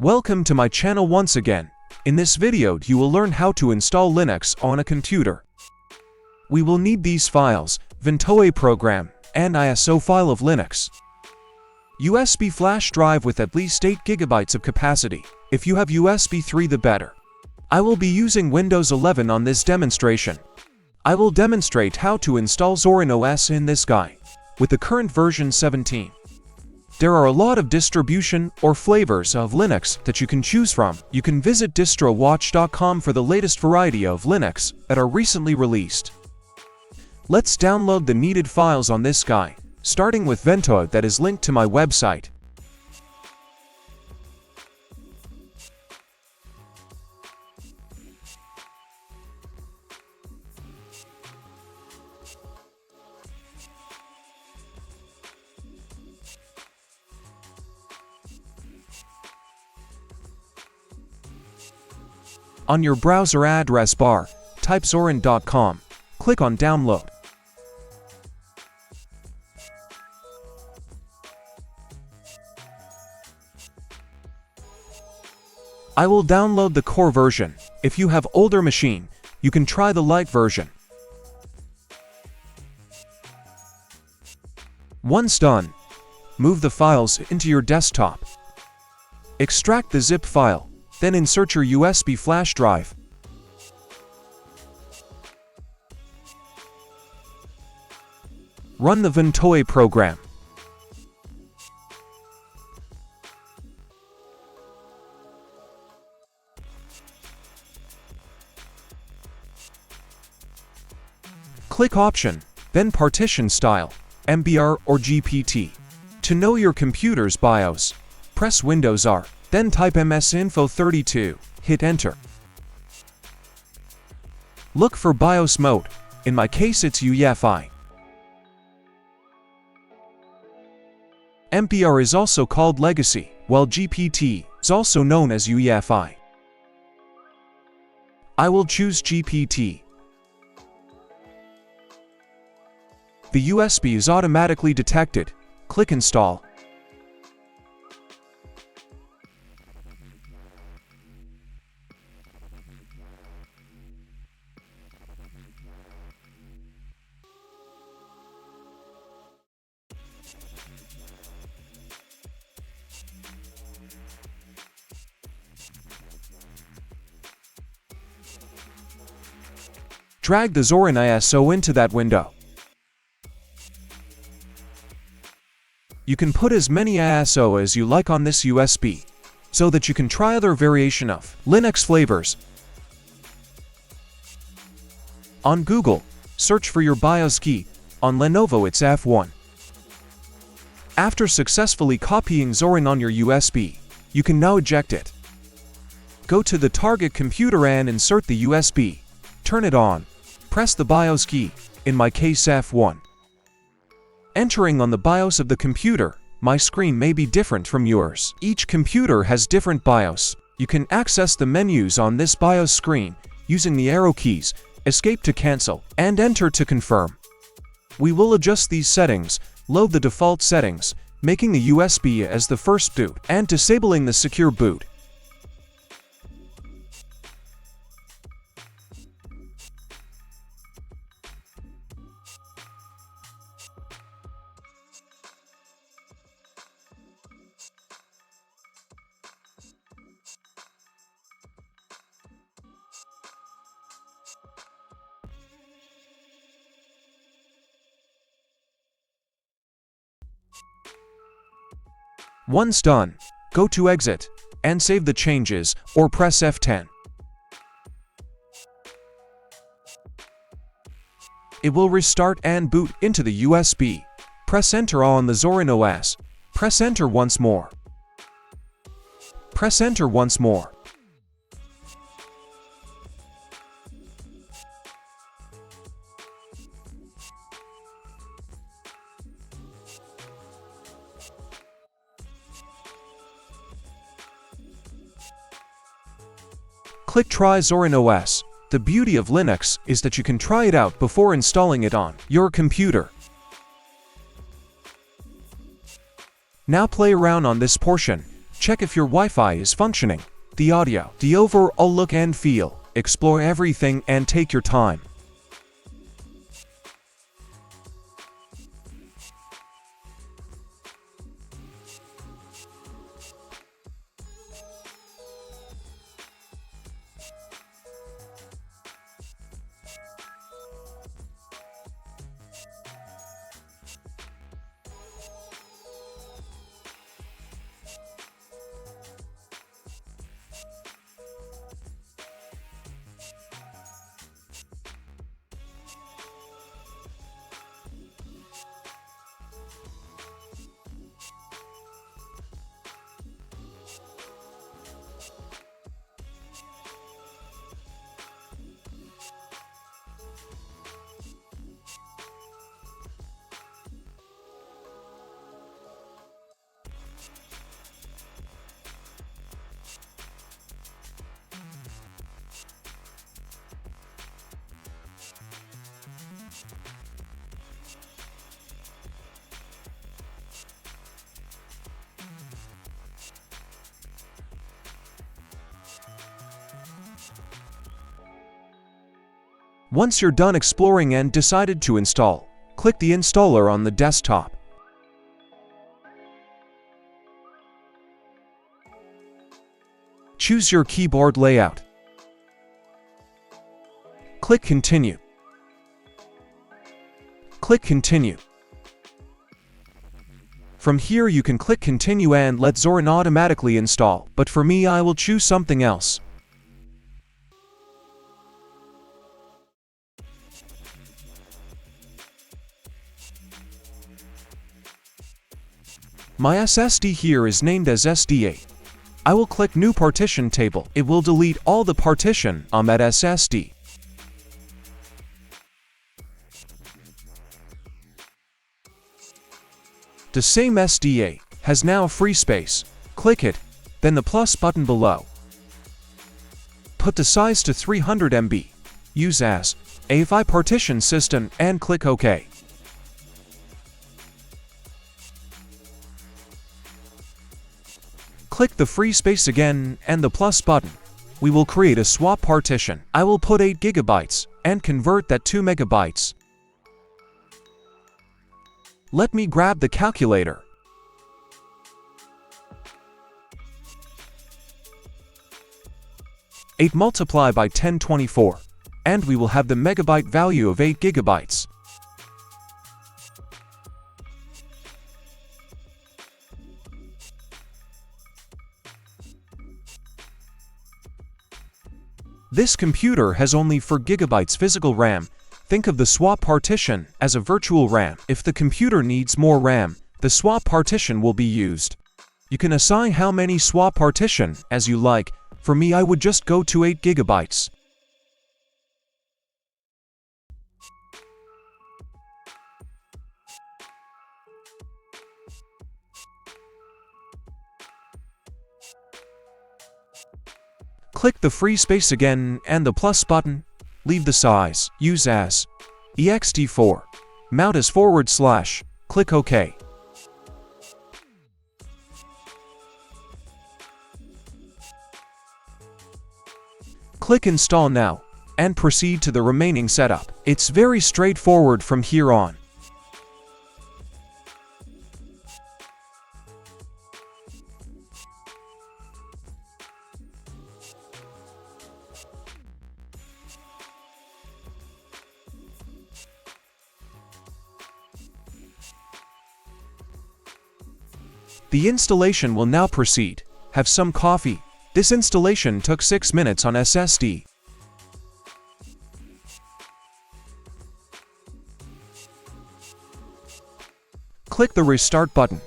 Welcome to my channel once again. In this video you will learn how to install Linux on a computer. We will need these files: ZorinOS program and ISO file of Linux. USB flash drive with at least 8 GB of capacity. If you have USB 3, the better. I will be using Windows 11 on this demonstration. I will demonstrate how to install ZorinOS in this guide with the current version 17. There are a lot of distribution or flavors of Linux that you can choose from. You can visit distrowatch.com for the latest variety of Linux that are recently released. Let's download the needed files on this guide, starting with ZorinOS that is linked to my website. On your browser address bar, type zorin.com. Click on Download. I will download the core version. If you have older machine, you can try the light version. Once done, move the files into your desktop. Extract the zip file. Then insert your USB flash drive. Run the ZorinOS program. Click Option, then Partition Style, MBR or GPT. To know your computer's BIOS, press Windows R. Then type msinfo32, hit Enter. Look for BIOS mode. In my case it's UEFI. MBR is also called Legacy, while GPT is also known as UEFI. I will choose GPT. The USB is automatically detected. Click Install. Drag the Zorin ISO into that window. You can put as many ISO as you like on this USB, so that you can try other variation of Linux flavors. On Google, search for your BIOS key. On Lenovo it's F1. After successfully copying Zorin on your USB, you can now eject it. Go to the target computer and insert the USB. Turn it on. Press the BIOS key, in my case F1. Entering on the BIOS of the computer, my screen may be different from yours. Each computer has different BIOS. You can access the menus on this BIOS screen using the arrow keys, escape to cancel, and enter to confirm. We will adjust these settings, load the default settings, making the USB as the first boot, and disabling the secure boot. Once done, go to Exit, and save the changes, or press F10. It will restart and boot into the USB. Press Enter on the ZorinOS. Press Enter once more. Press Enter once more. Click Try ZorinOS. The beauty of Linux is that you can try it out before installing it on your computer. Now play around on this portion. Check if your Wi-Fi is functioning, the audio, the overall look and feel. Explore everything and take your time. Once you're done exploring and decided to install, click the installer on the desktop. Choose your keyboard layout. Click Continue. Click Continue. From here you can click Continue and let Zorin automatically install, but for me I will choose something else. My SSD here is named as SD8. I will click New Partition Table. It will delete all the partition on that SSD. The same SD8 has now free space. Click it, then the plus button below. Put the size to 300 MB. Use as AFI partition system and click OK. Click the free space again and the plus button. We will create a swap partition. I will put 8 GB and convert that to megabytes. Let me grab the calculator. Eight multiply by 1024, and we will have the megabyte value of 8 GB. This computer has only 4 GB physical RAM. Think of the swap partition as a virtual RAM. If the computer needs more RAM, the swap partition will be used. You can assign how many swap partition as you like. For me, I would just go to 8 GB. Click the free space again and the plus button. Leave the size. Use as ext4. Mount as /. Click OK. Click Install now and proceed to the remaining setup. It's very straightforward from here on. The installation will now proceed. Have some coffee. This installation took 6 minutes on SSD. Click the Restart button.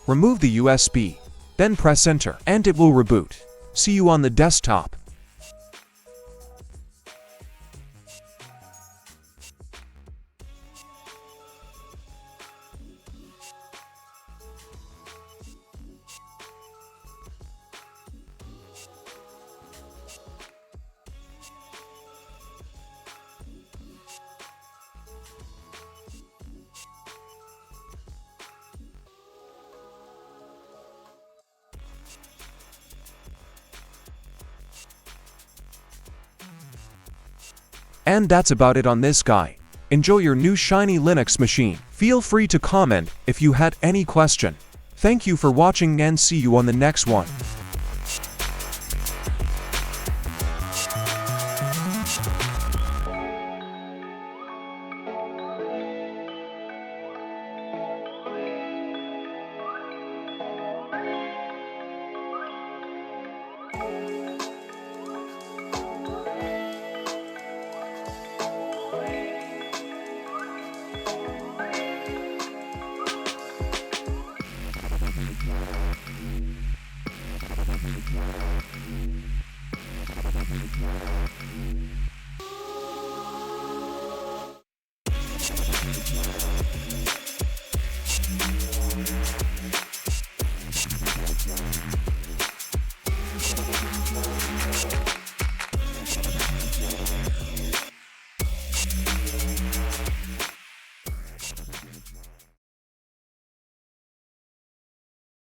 Remove the USB, then press Enter, and it will reboot. See you on the desktop. And that's about it on this guy. Enjoy your new shiny Linux machine. Feel free to comment if you had any question. Thank you for watching and see you on the next one.